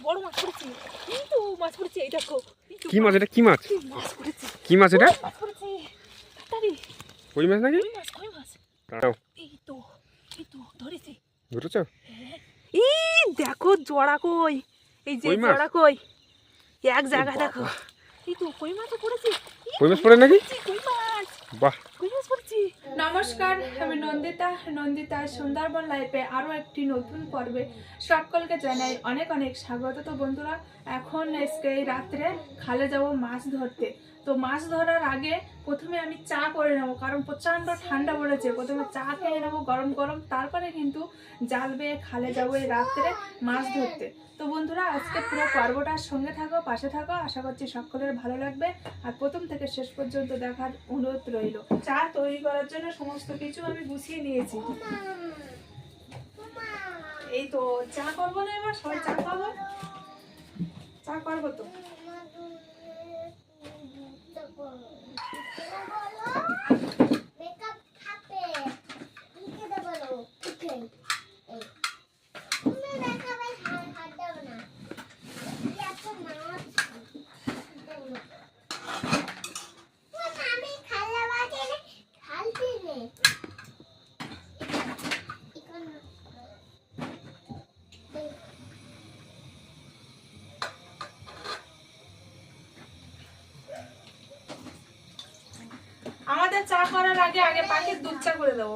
বড় মাছ পড়েছে, এই তো মাছ পড়েছে, এই দেখো। কি মাছ এটা? কি মাছ? মাছ পড়েছে, কি মাছ এটা? মাছ পড়েছে তাড়াতাড়ি। কই মাছ নাকি? কই মাছ দাঁড়াও, এই তো ধরেছে। ধরেছো? এই দেখো জোড়া কই, এই যে কই মাছ? জোড়া কই এক জায়গায় দেখো। এই তো কই মাছও পড়েছে। কই মাছ পড়ে নাকি? কই মাছ, বাহ, কই মাছ পড়েছে। নমস্কার, আমি নন্দিতা সুন্দরবন লাইফে আরও একটি নতুন পর্বে সকলকে জানাই অনেক অনেক স্বাগত। তো বন্ধুরা, এখন আজকে এই রাত্রে খালে যাব মাছ ধরতে। তো মাছ ধরার আগে প্রথমে আমি চা করে নেবো, কারণ প্রচণ্ড ঠান্ডা পড়েছে। প্রথমে চা খেয়ে নেবো গরম গরম, তারপরে কিন্তু জাল বেয়ে খালে যাবো এই রাত্রে মাছ ধরতে। তো বন্ধুরা, আজকে পুরো পর্বটার সঙ্গে থাকো, পাশে থাকো, আশা করছি সকলের ভালো লাগবে। আর প্রথম থেকে শেষ পর্যন্ত দেখার অনুরোধ রইল। চা তৈরি করার জন্য সমস্ত কিছু আমি গুছিয়ে নিয়েছি। এই তো চা করবো না, এবার সবাই চা খাবো, চা করবো তো। আমাদের চা করার আগে আগে পাখির দুধ চা করে দেবো।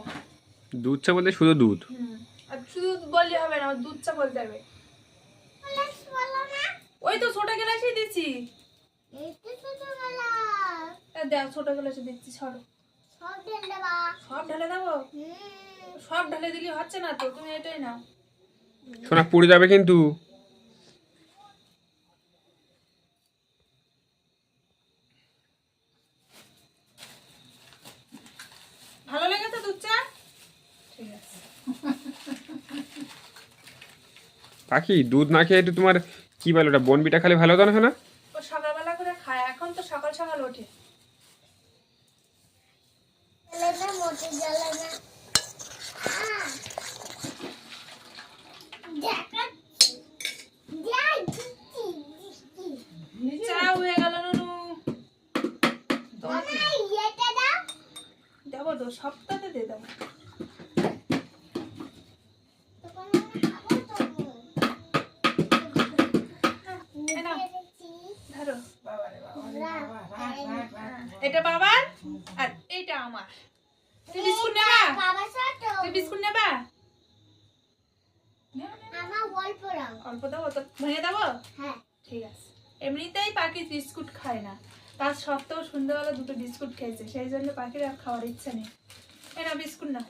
দুধ চা বলতে শুধু দুধ? আর শুধু বললে হবে না, দুধ চা বলতে হবে। ওই তো ছোট গ্লাসই দিচ্ছি, দেখ ছোট গ্লাসে দিচ্ছি। সব ঢেলে দেবো? সব ঢেলে দিলে হচ্ছে না তো, তুমি এটাই নাও। সোনা পড়ে যাবে কিন্তু। ভালো লেগেছে দুধ চা? ঠিক আছে। পাখি দুধ না খেয়ে একটু তোমার কি বলে ওটা, বনবিটা খালি ভালো হতো না? শোনা, ও সকালবেলা করে খায়, এখন তো সকাল সকাল ওঠে। চা হয়ে গেল নুনু। দেবো তো, সপ্তাহে দিয়ে দেবো। ধরো, এটা বাবার আর এইটা আমার। তুই বিস্কুট নেবা? তুই বিস্কুট নেবা? অল্প দেবো তো, ভেঙে দেবো? ঠিক আছে। এমনিতেই পাখি বিস্কুট খায় না, তার সত্ত্বেও সন্ধ্যাবেলা দুটো বিস্কুট খেয়েছে, সেই জন্য পাখির আর খাওয়ার ইচ্ছা নেই। না বিস্কুট না,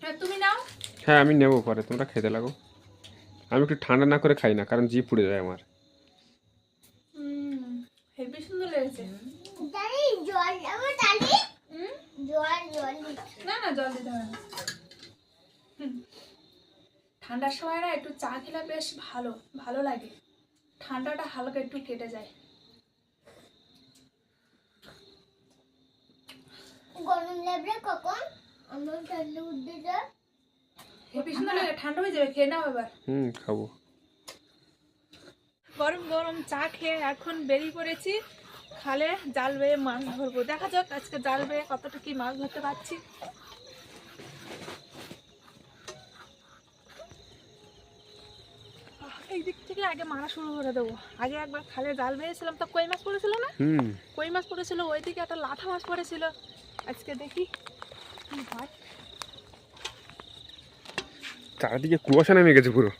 হ্যাঁ তুমি নাও। হ্যাঁ আমি নেবো, পরে তোমরা খেতে লাগো। আমি একটু ঠান্ডা না করে খাই না, কারণ জিভ পুড়ে যায় আমার। হেবি সুন্দর লেগেছে। না না, জল দিতে হবে না। ঠান্ডার সময় না একটু চা খেলে বেশ ভালো ভালো লাগে, ঠান্ডাটা হালকা একটু কেটে যায়। গরম লাগবে কখন? আমার ঠান্ডা উঠতে যায়। হেবি সুন্দর লাগে, ঠান্ডা হয়ে যাবে, খেয়ে নাও এবার। খাবো। গরম গরম চা খেয়ে এখন বেরিয়ে পড়েছি খালে জাল বেয়ে মাছ ধরবো। দেখা যাক আজকে জাল বেয়ে কতটা কি মাছ ধরতে পারছি। এই দিক থেকে আগে মারা শুরু করে দেবো। আগে একবার খালে জাল বেয়েছিলাম, তো কই মাছ পড়েছিল না? কই মাছ পড়েছিল, ওইদিকে একটা লাঠা মাছ পড়েছিল। আজকে দেখি কি হয়। চারিদিকে কুয়াশা নেমে গেছে পুরো।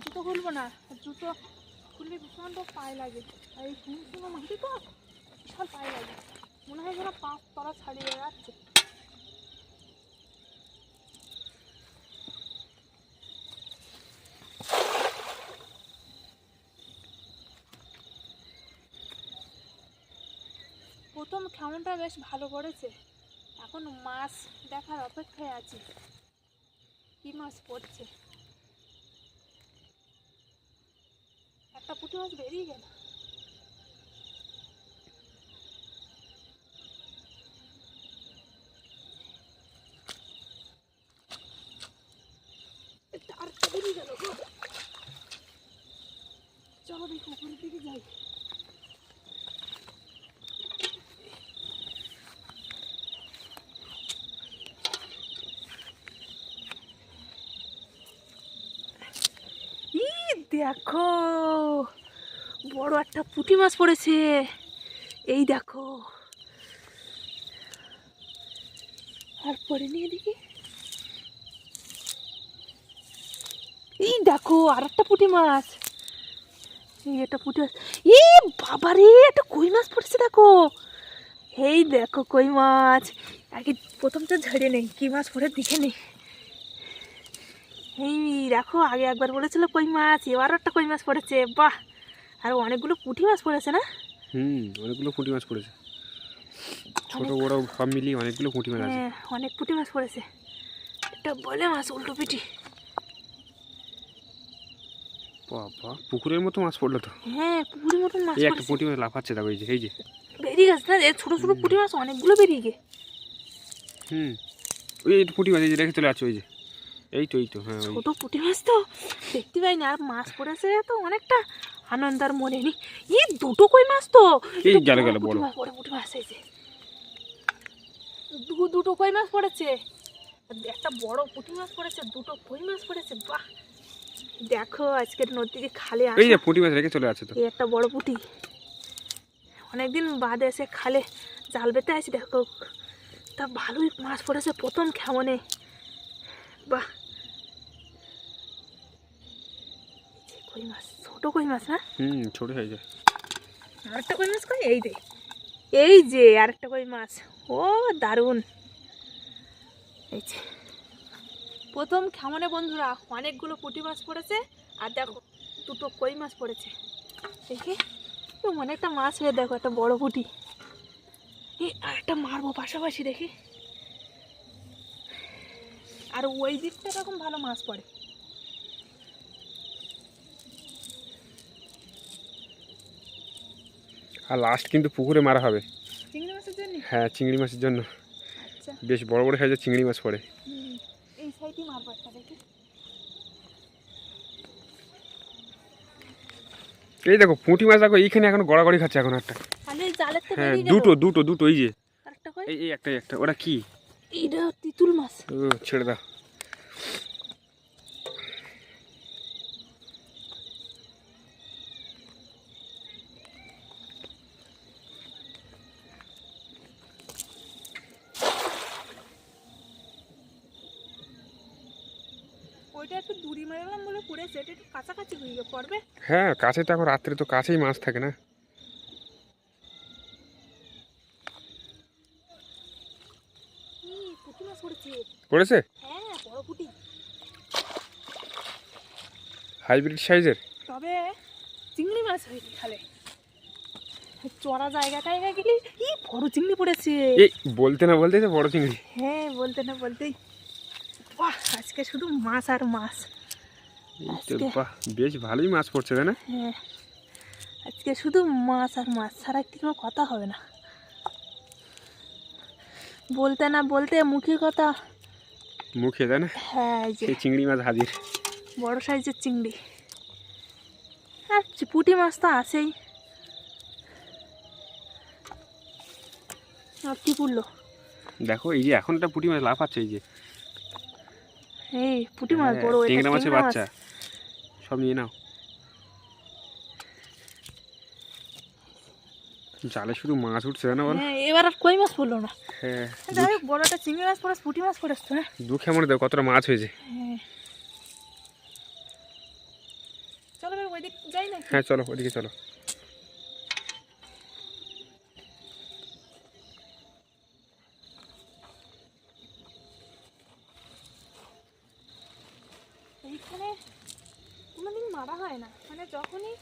জুতো খুলবো না, জুতো খুললে ভীষণ পায়ে লাগে। আর এই শুকনো মাটি তো ভীষণ পায়ে লাগে, মনে হয় যেন পাঁচ তলা ছাড়িয়ে যাচ্ছে। প্রথম খেমনটা বেশ ভালো পড়েছে, এখন মাছ দেখার অপেক্ষায় আছি কি মাছ পড়ছে। একটা পুঁটি মাছ বেরিয়ে গেল। দেখো বড় একটা পুঁটি মাছ পড়েছে, এই দেখো। আর পরে নিয়ে দেখি, এই দেখো আর একটা পুঁটি মাছ, এই একটা পুঁটি মাছ। এ বাবা রে, একটা কই মাছ পড়েছে দেখো, এই দেখো কই মাছ। আগে প্রথমটা ঝরে নেই, কি মাছ পড়ে দেখে নেই। এই দেখো, আগে একবার বলেছিল কই মাছ, এবার একটা কই মাছ পড়েছে। বাহ, আর অনেকগুলো পুঁটি মাছ পড়েছে না? অনেকগুলো পুঁটি মাছ পড়েছে, ছোট বড় সব মিলিয়ে অনেকগুলো পুঁটি মাছ আছে। হ্যাঁ, অনেক পুঁটি মাছ পড়েছে। এটা বলে মাছ উল্টো পিটি। বাবা, পুকুরের মতো মাছ পড়লো তো। হ্যাঁ, পুকুরের মতন মাছ এই একটা পড়েছে। পুঁটি মাছ লাফাচ্ছে দেখো, এই যে এই যে বেরিয়ে গেছে না, এই ছোট ছোট পুঁটি মাছ অনেকগুলো বেরিয়ে গে। ওই এই পুঁটি মাছ এই যে রেখে চলে আসছে, ওই যে এই তো হ্যাঁ ওই। ছোট পুঁটি মাছ তো দেখতে পাইনি, আর মাছ পড়েছে তো অনেকটা, আনন্দ আর মনে নেই। এই দুটো কই মাছ তো, এই গেল গেল বড় পুঁটি মাছ এই যে দুটো কই মাছ পড়েছে, একটা বড় পুঁটি মাছ পড়েছে, দুটো কই মাছ পড়েছে। বাহ, দেখো আজকের নদীতে খালে এই যে পুঁটি মাছ রেখে চলে আছে তো। এই একটা বড় পুঁটি, অনেকদিন বাদে এসে খালে জাল বেতে আসি, দেখো তা ভালোই মাছ পড়েছে প্রথম খেমনে। বাহ, কই মাছ, ছোট কই মাছ না? ছোট হয়ে যায়। আরেকটা কই মাছ কই, এই যে আরেকটা কই মাছ। ও দারুণ, এই যে প্রথম খেমনে বন্ধুরা অনেকগুলো পুঁটি মাছ পড়েছে, আর দেখো দুটো কই মাছ পড়েছে। দেখি তো অনেকটা মাছ হয়ে, দেখো একটা বড় পুঁটি। এই আরেকটা মারবো পাশাপাশি দেখি। আর ওই দিকটা এরকম ভালো মাছ পড়ে। আর লাস্ট কিন্তু পুকুরে মারা হবে। চিংড়ি মাছের জন্য? হ্যাঁ, চিংড়ি মাছের জন্য। আচ্ছা, বেশ বড় বড় সাইজের চিংড়ি মাছ পড়ে। এই সাইডে মারবো একটা দেখি। এই দেখো পুঁটি মাছ দেখো, এইখানে এখন গড়াগড়ি খাচ্ছে এখন একটা। তাহলে এই জালের তো হ্যাঁ, বেরিয়ে গেল। দুটো এই যে আরেকটা কই, এই একটা ওটা কি? এইটা তিতুল মাছ। ছেড়ে দাও। ওইটা একটু দূরি মারলাম বলে পড়েছে, এটা একটু কাছাকাছি হয়ে গিয়ে পড়বে। হ্যাঁ, কাছে তো এখন রাত্রে তো কাছেই মাছ থাকে না। পুঁটি মাছ পড়েছে। পড়েছে? হ্যাঁ, বড় পুঁটি, হাইব্রিড সাইজের। তবে চিংড়ি মাছ হয়নি খালে। চড়া জায়গাটায় গেলে ই বড় চিংড়ি পড়েছে। এই বলতে না বলতেই তো বড় চিংড়ি। হ্যাঁ, বলতে না বলতেই। বাহ, আজকে শুধু মাছ আর মাছ। এই তো বাহ, বেশ ভালোই মাছ পড়ছে তাই না? হ্যাঁ, আজকে শুধু মাছ আর মাছ ছাড়া একটু কোনো কথা হবে না। বলতে না বলতে মুখে কথা। মুখে তাই না? হ্যাঁ, এই যে সেই চিংড়ি মাছ হাজির। বড় সাইজের চিংড়ি, আর পুঁটি মাছ তো আছেই। আর কি পড়লো দেখো, এই যে এখন একটা পুঁটি মাছ লাফাচ্ছে, এই যে এই পুঁটি মাছ বড়, এটা ট্যাংরা মাছের ট্যাংরা মাছ। বাচ্চা। সব নিয়ে নাও। জালে শুধু মাছ উঠছে না বল। হ্যাঁ, এবার আর কই মাছ পড়লো না। হ্যাঁ, যাই হোক, বড় একটা চিংড়ি মাছ পড়েছে, পুঁটি মাছ পড়েছে তো। হ্যাঁ, দু খেমনে দেখো কতটা মাছ হয়েছে। হ্যাঁ, চলো এবার ওই দিক যাই না। হ্যাঁ চলো, ওদিকে চলো। এইখানে কোনোদিন মারা হয় না, মানে যখনই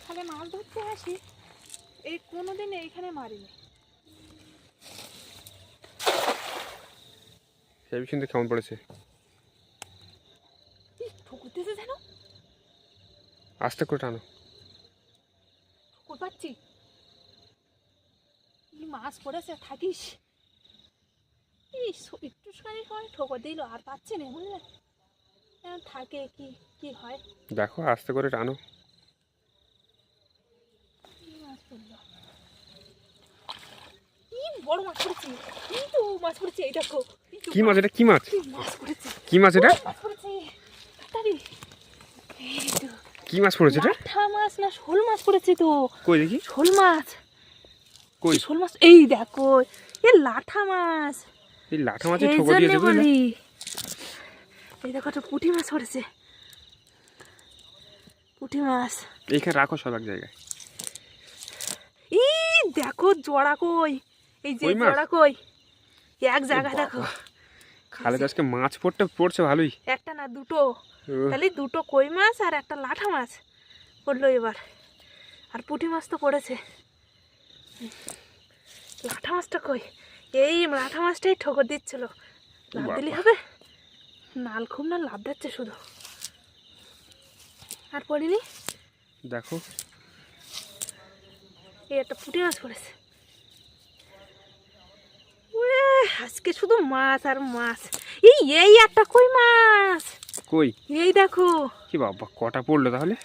খালে মাছ ধরতে আসি এই কোনোদিন এইখানে মারিনি। সেই কিন্তু কেমন পড়েছে, ঠকুরতেছে যেন। আস্তে করে টানো। ঠকুর পাচ্ছি, কি মাছ পড়েছে, থাকিস। এই একটু সময় ঠকুর দিল, আর পাচ্ছি না, বুঝলে থাকে কি কি হয়। দেখো আস্তে করে টানো। মাছ পড়লো, কি বড় মাছ পড়েছে, কিন্তু মাছ পড়েছে। এই দেখো, কি মাছ এটা? কি মাছ? কি মাছ পড়েছে, কি মাছ এটা? মাছ পড়েছে তাড়াতাড়ি। এই তো কি মাছ পড়েছে এটা? লাঠা মাছ না শোল মাছ পড়েছে তো। কই দেখি, শোল মাছ, কই? শোল মাছ এই দেখো, এ লাঠা মাছ। এই লাঠা মাছের সেই ঠোকর দিয়েছে জন্যে বুঝলে? বলি। এই দেখো একটা পুঁটি মাছ পড়েছে, পুঁটি মাছ। এইখানে রাখো সব এক জায়গায়। এই দেখো জোড়া কই, এই যে কই মাছ? জোড়া কই এক জায়গায় দেখো। খালে তো আজকে মাছ পড়ছে ভালোই। একটা না দুটো, ও, তাহলে দুটো কই মাছ আর একটা লাঠা মাছ পড়লো এবার। আর পুঁটি মাছ তো পড়েছে। লাঠা মাছটা কই? এই লাঠা মাছটাই ঠোকর দিচ্ছিল। লাভ দিলি বাবা। হবে? নাল খুব না লাভ দিচ্ছে শুধু। আর পড়িনি। দেখো এই একটা পুঁটি মাছ পড়েছে। উরে, আজকে শুধু মাছ আর মাছ। এই এই একটা কই মাছ, কই, এই দেখো। কি বাবা কটা পড়লো তাহলে?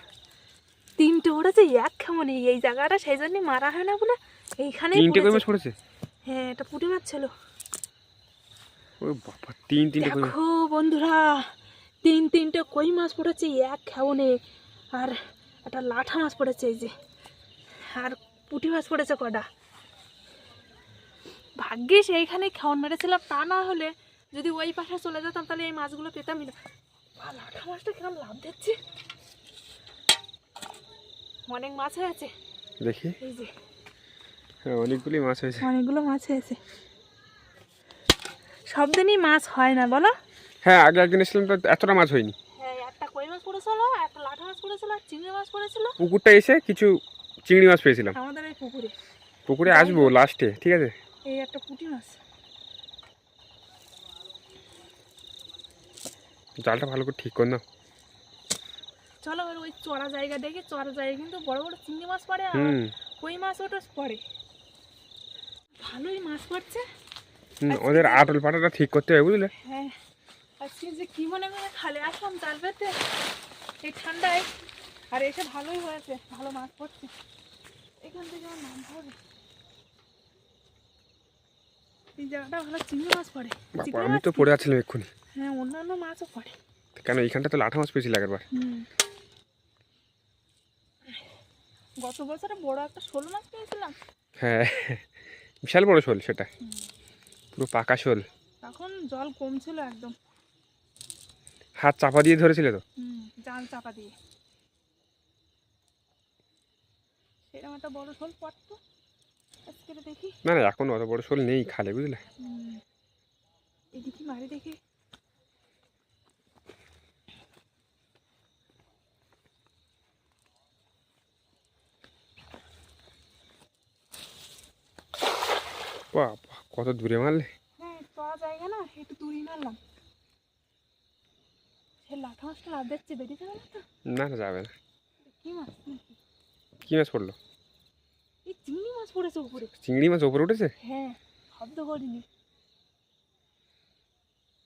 তিনটে পড়েছে এক কেমন এই জায়গাটা, সেই জন্যই মারা হয় না বলে এইখানে তিনটে কই মাছ পড়েছে? হ্যাঁ এটা পুঁটি মাছ ছিল। ও বাবা, তিনটে কই মাছ। দেখো বন্ধুরা, তিনটে কই মাছ পড়েছে এক খেউনে। আর একটা লাঠা মাছ পড়েছে এই যে, আর পুঁটি মাছ পড়েছে কটা। ভাগ্যিস এইখানে খেউন মেরেছিলাম, তা না হলে যদি ওই পাশে চলে যেতাম তাহলে এই মাছগুলো পেতামই না। আর লাঠা মাছটা কেমন লাভ দিচ্ছে, অনেক মাছ হয়েছে দেখি, এই যে, হ্যাঁ অনেকগুলি মাছ হয়েছে। অনেকগুলো মাছ হয়েছে। সব দিনই মাছ হয় না বলো? হ্যাঁ আগে একদিন এসেছিলাম তো এতটা মাছ হয়নি। হ্যাঁ একটা কই মাছ পড়েছিল, একটা লাঠা মাছ পড়েছিল, আর চিংড়ি মাছ পড়েছিল পুকুরটা এসে কিছু চিংড়ি মাছ পেয়েছিলাম। আমাদের এই পুকুরে। পুকুরে আসবো লাস্টে, ঠিক আছে? এই একটা পুঁটি মাছ। জালটা ভালো করে ঠিক কর না। চলো এবার ওই চড়া জায়গা দেখে, চড়া জায়গায় কিন্তু বড় বড় চিংড়ি মাছ পড়ে আর হুম কই মাছ ওটা পড়ে, ভালোই মাছ পড়ছে। ওদের আটল পাটাটা ঠিক করতে হবে বুঝলে? হ্যাঁ আজকে যে কি মনে মনে খালে আসলাম জাল পেতে এই ঠান্ডায়, আর এসে ভালোই হয়েছে, ভালো মাছ পড়ছে। এখান থেকে আমার নাম হবে, এই জায়গাটা ভালো চিংড়ি মাছ পড়ে। বাবা চিংড়ি আমি মাছ তো কি? পড়ে আছিলাম এক্ষুনি। হ্যাঁ অন্যান্য মাছও পড়ে। কেন এইখানটা তো লাঠা মাছ পেয়েছিল আগেরবার। গত বছরে বড় একটা শোল মাছ পেয়েছিলাম, হ্যাঁ বিশাল বড় শোল, সেটা পুরো পাকা শোল। তখন জল কম ছিল একদম। হাত চাপা দিয়ে ধরেছিল তো। জাল চাপা দিয়ে সেরকম একটা বড় শোল পড়তো। আজকে দেখি, না না এখন অত বড় শোল নেই খালে বুঝলে। এদিকে মারি দেখি। বাবা কত দূরে মারলে। হ্যাঁ পাওয়া জায়গা না, একটু দূরেই মারলাম। সে লাঠা মাছটা লাভ দিচ্ছে, বেরিয়ে যাবে না তো? না না যাবে না। কি মাছ? কি মাছ পড়লো? এই চিংড়ি মাছ পড়েছে উপরে। চিংড়ি মাছ ওপরে উঠেছে? হ্যাঁ শব্দ করিনি।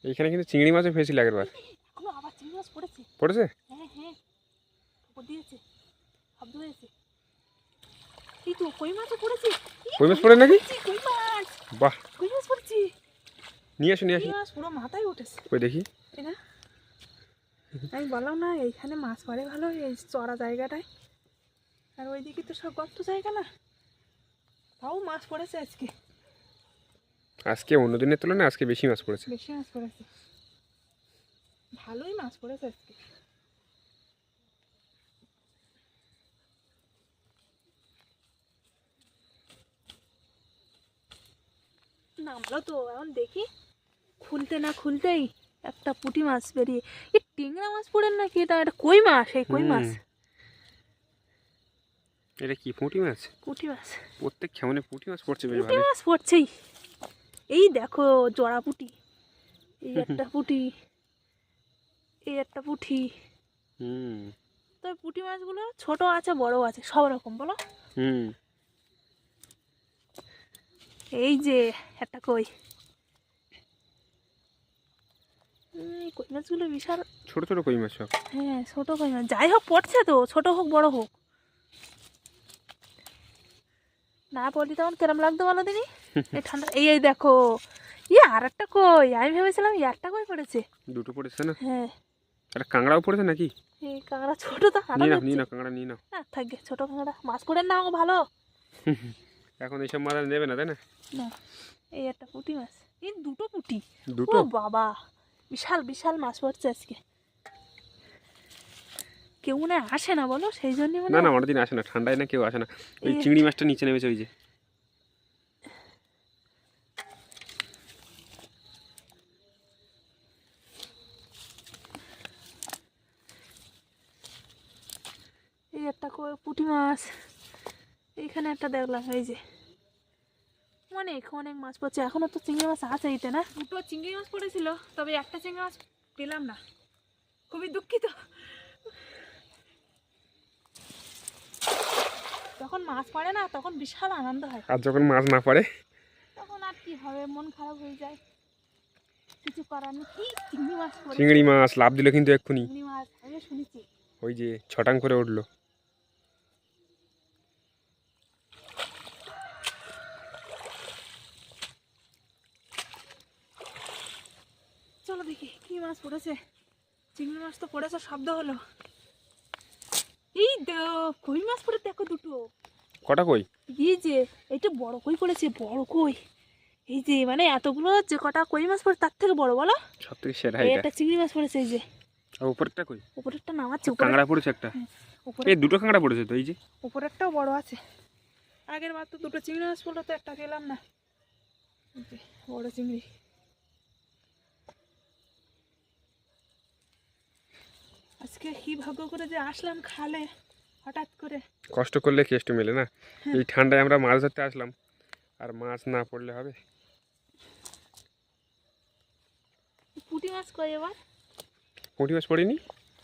এইখানে কিন্তু চিংড়ি মাছও পেয়েছিল আগেরবার। এখনো আবার চিংড়ি মাছ পড়েছে। পড়েছে? হ্যাঁ হ্যাঁ উপর দিয়েছে, শব্দ হয়েছে। এই তো কই মাছও পড়েছে। কই মাছ পড়ে নাকি? কই মাছ, বাহ, কই মাছ পড়েছে। নিয়ে আসো নিয়ে কই আসো। মাছ পুরো মাথায় উঠেছে। ওই দেখি। তাই না? আমি বললাম না এইখানে মাছ পড়ে ভালো, এই চড়া জায়গাটায়। আর ওইদিকে তো সব গর্ত জায়গা না, তাও মাছ পড়েছে আজকে। আজকে অন্য দিনের তুলনায় আজকে বেশি মাছ পড়েছে। বেশি মাছ পড়েছে, ভালোই মাছ পড়েছে আজকে। নামলো তো, এখন দেখি খুলতে না খুলতেই একটা পুঁটি মাছ বেরিয়ে। এই টিংরা মাছ পড়েন নাকি? এটা এটা কই মাছ, এই কই মাছ। এটা কি পুঁটি মাছ? পুঁটি মাছ, প্রত্যেক খেমনে পুঁটি মাছ পড়ছে বেশ পুঁটি ভালো। মাছ পড়ছেই। এই দেখো জোড়া পুঁটি, এই একটা পুঁটি, এই একটা পুঁটি। হুম তো পুঁটি মাছগুলো ছোট আছে বড় আছে সব রকম বলো। হুম এই যে একটা কই, এই কই মাছগুলো বিশাল। ছোট ছোট কই মাছ সব। হ্যাঁ ছোট কই মাছ, যাই হোক পড়ছে তো, ছোট হোক বড় হোক। না পড়লি তখন কেরম লাগতো বলো দিনি এই ঠান্ডা। এই এই দেখো, আর একটা কই, আমি ভেবেছিলাম একটা কই পড়েছে। দুটো পড়েছে না? হ্যাঁ একটা কাঁকড়াও পড়েছে নাকি? এই কাঁকড়া ছোট তো হাঁটা নিয়ে নাও যাচ্ছে। নিয়ে নাও কাঁকড়া নিয়ে নাও। না থাকবে, ছোট কাঁকড়া মাছ করে না ভালো। এখন এইসব মাছ আর নেবে না তাই না? না, এই একটা পুঁটি মাছ, এই দুটো পুঁটি। দুটো? ও বাবা, বিশাল বিশাল মাছ পড়ছে আজকে। কেউ মনে হয় আসে না বলো, সেই জন্য না না, অনেকদিন আসে না, ঠান্ডায় না কেউ আসে না। ওই চিংড়ি মাছটা নিচে নেমেছে ওই যে। এই একটা পুঁটি মাছ, এইখানে একটা দেখলাম, এই যে অনেক অনেক মাছ পড়ছে। এখনো তো চিংড়ি মাছ আছে এইতে না? দুটো চিংড়ি মাছ পড়েছিল, তবে একটা চিংড়ি মাছ পেলাম না, খুবই দুঃখিত। যখন মাছ পড়ে না তখন বিশাল আনন্দ হয়, আর যখন মাছ না পড়ে তখন আর কি হবে, মন খারাপ হয়ে যায়, কিছু করার নেই। কি চিংড়ি মাছ পড়েছে, চিংড়ি মাছ লাভ দিল কিন্তু এক্ষুনি। চিংড়ি মাছ আমি শুনেছি। ওই যে ছটাং করে উঠলো। চলো দেখি কি মাছ পড়েছে। চিংড়ি মাছ তো পড়েছে, শব্দ হলো। এই কই মাছ পড়ে দেখো দুটো। কটা কই? এই যে এইটা বড় কই পড়েছে, বড় কই। এই যে মানে এতগুলো যে কটা কই মাছ পড়ে তার থেকে বড় বলো। সব থেকে সেরা এই এটা। একটা চিংড়ি মাছ পড়েছে, এই যে আর উপরেরটা কই? উপরেরটা নামাচ্ছে, কাঁকড়া পড়েছে একটা। উপরে এই দুটো কাঁকড়া পড়েছে তো, এই যে উপরেরটাও বড় আছে। আগের বার তো দুটো চিংড়ি মাছ পড়লো, তো একটা পেলাম না। এই যে বড় চিংড়ি। আজকে কি ভাগ্য করে যে আসলাম খালে হঠাৎ করে। কষ্ট করলে কেষ্ট মেলে না। এই ঠান্ডায় আমরা মাছ ধরতে আসলাম, আর মাছ না পড়লে হবে? পুঁটি মাছ কই এবার? পুঁটি মাছ পড়েনি?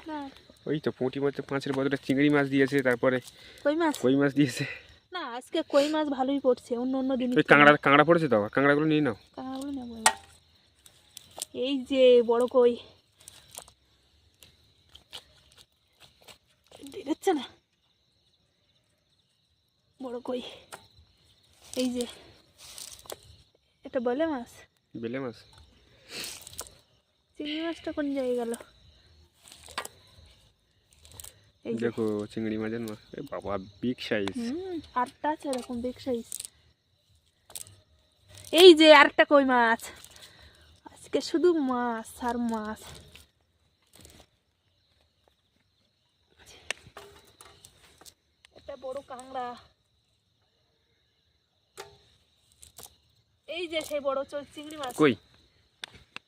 না, ওই তো পুঁটি মাছ, মাছের বদলে চিংড়ি মাছ দিয়েছে, তারপরে কই মাছ কই মাছ দিয়েছে। না, আজকে কই মাছ ভালোই পড়ছে, অন্য অন্য দিন ওই কাঁকড়া পড়েছে তো, আবার কাঁকড়াগুলো নিয়ে নাও। কাঁকড়াগুলো নেবো এবার। এই যে বড় কই দেখছে না, বড় কই। এই যে এটা বলে মাছ, বেলে মাছ। চিংড়ি মাছটা কোন জায়গায় গেল? এই যে দেখো চিংড়ি মাছের মাছ, এ বাবা বিগ সাইজ। আটটা আছে এরকম বিগ সাইজ। এই যে আরেকটা কই মাছ, আজকে শুধু মাছ আর মাছ। একটা বড় কাঁকড়া, এই যে সেই বড় চিংড়ি মাছ। কই?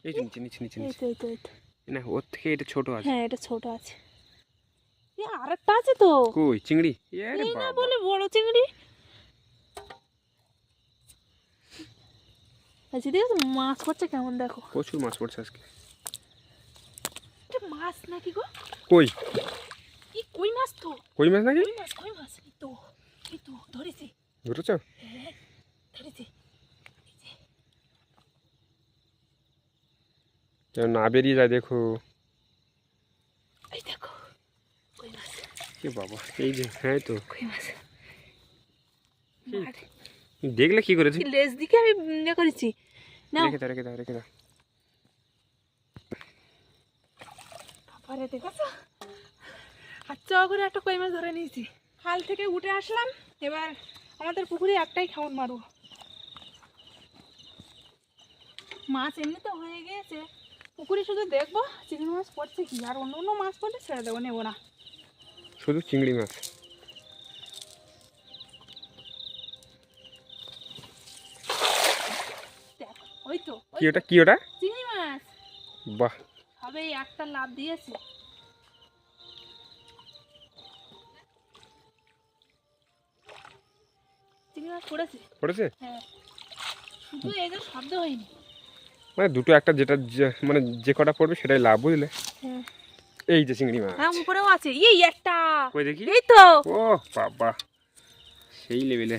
এই যে নিচে নিচে নিচে এই নিচে। তো এই তো এই তো। না, ওর থেকে এটা ছোট আছে। হ্যাঁ এটা ছোট আছে। এ আরেকটা আছে তো। কই চিংড়ি? আরে এই না বাবা, বলে বড় চিংড়ি। আচ্ছা দেখো মাছ পড়ছে কেমন, দেখো প্রচুর মাছ পড়ছে আজকে। এটা মাছ নাকি গো? কই? এই কই মাছ তো, কই মাছ নাকি? কই মাছ, কই মাছ। এই তো ধরেছি। ধরেছো? হ্যাঁ ধরেছি। যেন না বেরিয়ে যায়, দেখো। এই দেখো কই মাছ, এ বাবা, এই যে, হ্যাঁ তো। কই মাছ। মার। দেখলে কি করেছে? এই লেজ দিকে আমি ইয়ে করেছি না। রেখে দাও রেখে দাও রেখে দাও। বাবারে দেখেছো, হাত করে একটা কই মাছ ধরে নিয়েছি। খাল থেকে উঠে আসলাম, এবার আমাদের পুকুরে একটাই খাওয়ান মারবো। মাছ এমনিতে হয়ে গিয়েছে, পুকুরে শুধু দেখবো চিংড়ি মাছ পড়ছে কি, আর অন্য অন্য মাছ পড়লে ছেড়ে দেবো, নেবো না। শুধু চিংড়ি মাছ। দেখ ওই তো কি ওটা? কি ওটা? চিংড়ি মাছ। বাহ, সবে একটা লাভ দিয়েছে। চিংড়ি মাছ পড়েছে। পড়েছে? হ্যাঁ, শুধু এই যে শব্দ হয়নি। মানে দুটো একটা, যেটা মানে যে কটা পড়বে সেটাই লাভ, বুঝলে? হ্যাঁ এই যে চিংড়ি মাছ। হ্যাঁ উপরেও আছে, এই একটা। কই দেখি? এই তো ও বাবা, সেই লেভেলে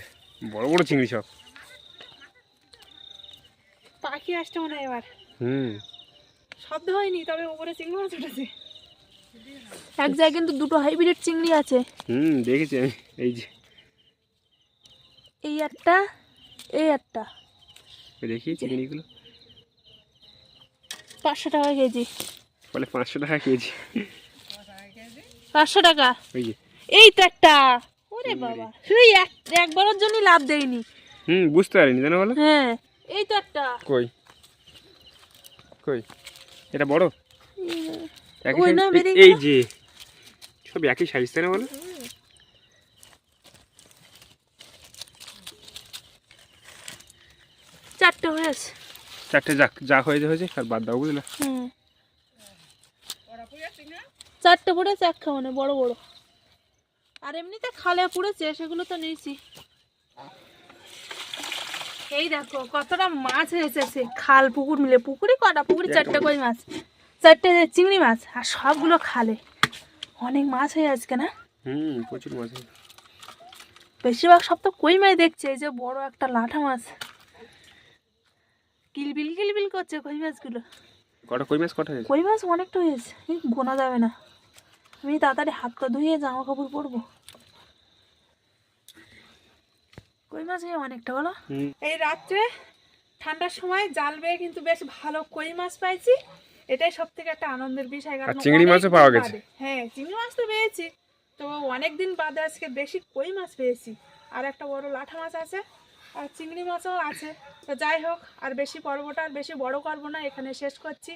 বড় বড় চিংড়ি সব। পাখি আসছে মনে হয় এবার। হুম। শব্দ হয়নি, তবে উপরে চিংড়ি মাছ উঠেছে। এক জায়গায় কিন্তু দুটো হাইব্রিড চিংড়ি আছে। হুম, দেখেছি আমি। এই যে এই একটা, এই একটা। দেখি চিংড়িগুলো। 500 টাকা কেজি। বলে 500 টাকা কেজি। 500 টাকা ওই যে এই তো একটা। ওরে বাবা, শুধু একবারের জন্য লাভ দেয়নি। বুঝতে পারিনি জানো বলো। হ্যাঁ এই তো একটা। কই কই এটা বড় একই ওই size? না, বেরিয়ে এই গেল। যে সব একই সাইজ তাই না বলো। চারটে হয়েছে। 4টে যা হয়েছে আর বাদ দাও বুঝলে। হুম, 4টে পড়েছে এক খাওয়ানে বড় বড়। আর এমনিতে খালে পড়েছে সেগুলো তো নিয়েছি। এই দেখো কতটা মাছ হয়েছে, সে খাল পুকুর মিলে। পুকুরি কটা, পুকুরি 4টে কই মাছ, 4টে চিংড়ি মাছ, আর সবগুলো খালে। অনেক মাছ হয়ে আজকে না? প্রচুর মাছ হয়েছে। বেশিরভাগ সব তো কই মাছ দেখছে। এই যে বড় একটা লাঠা মাছ কিলবিল কিলবিল করছে কই মাছগুলো। কটা কই মাছ কটা হয়েছে? কই মাছ অনেকটা হয়েছে, গোনা যাবে না। আমি তাড়াতাড়ি হাতটা ধুয়ে জামা কাপড় পরবো। কই মাছ অনেকটা বলো। এই রাত্রে ঠান্ডার সময় জাল বেয়ে কিন্তু বেশ ভালো কই মাছ পাইছি। এটাই সব থেকে একটা আনন্দের বিষয়। আর চিংড়ি মাছও পাওয়া গেছে। হ্যাঁ চিংড়ি মাছ তো পেয়েছি, তো অনেকদিন বাদে আজকে বেশি কই মাছ পেয়েছি। আর একটা বড় লাঠা মাছ আছে, আর চিংড়ি মাছও আছে। তো যাই হোক, আর বেশি পর্বটা আর বেশি বড় করবো না, এখানে শেষ করছি।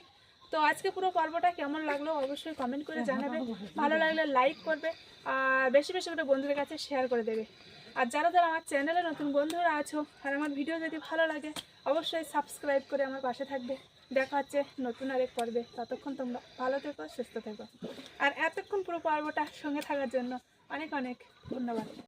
তো আজকে পুরো পর্বটা কেমন লাগলো অবশ্যই কমেন্ট করে জানাবে। ভালো লাগলে লাইক করবে, আর বেশি বেশি করে বন্ধুদের কাছে শেয়ার করে দেবে। আর যারা যারা আমার চ্যানেলে নতুন বন্ধুরা আছো, আর আমার ভিডিও যদি ভালো লাগে অবশ্যই সাবস্ক্রাইব করে আমার পাশে থাকবে। দেখা হচ্ছে নতুন আরেক পর্বে। ততক্ষণ তোমরা ভালো থেকো, সুস্থ থেকো। আর এতক্ষণ পুরো পর্বটা সঙ্গে থাকার জন্য অনেক অনেক ধন্যবাদ।